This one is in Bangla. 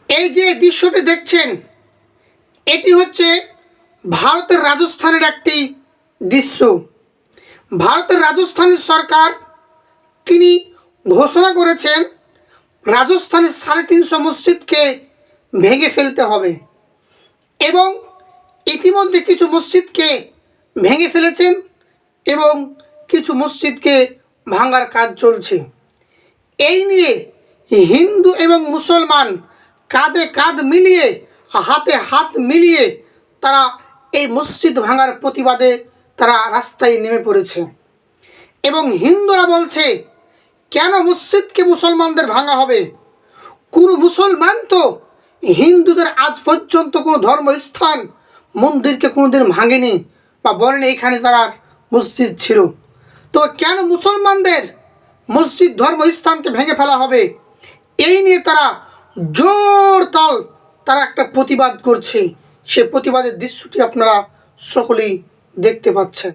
এই যে দৃশ্যটি দেখছেন, এটি হচ্ছে ভারতের রাজস্থানের একটি দৃশ্য। ভারতের রাজস্থানের সরকার তিনি ঘোষণা করেছেন রাজস্থানের 350 মসজিদকে ভেঙে ফেলতে হবে, এবং ইতিমধ্যে কিছু মসজিদকে ভেঙে ফেলেছেন এবং কিছু মসজিদকে ভাঙার কাজ চলছে। এই নিয়ে হিন্দু এবং মুসলমান কাঁধে কাঁধ মিলিয়ে, হাতে হাত মিলিয়ে তারা এই মসজিদ ভাঙার প্রতিবাদে তারা রাস্তায় নেমে পড়েছে। এবং হিন্দুরা বলছে, কেন মসজিদকে মুসলমানদের ভাঙা হবে? কোনো মুসলমান তো হিন্দুদের আজ পর্যন্ত কোনো ধর্মস্থান মন্দিরকে কোনোদিন ভাঙেনি বা বলেনি এখানে তার মসজিদ ছিল। তো কেন মুসলমানদের মসজিদ ধর্মস্থানকে ভেঙে ফেলা হবে? এই নিয়ে তারা জোর তাল তারা একটা প্রতিবাদ করছে। সে প্রতিবাদের দৃশ্যটি আপনারা সকলেই দেখতে পাচ্ছেন।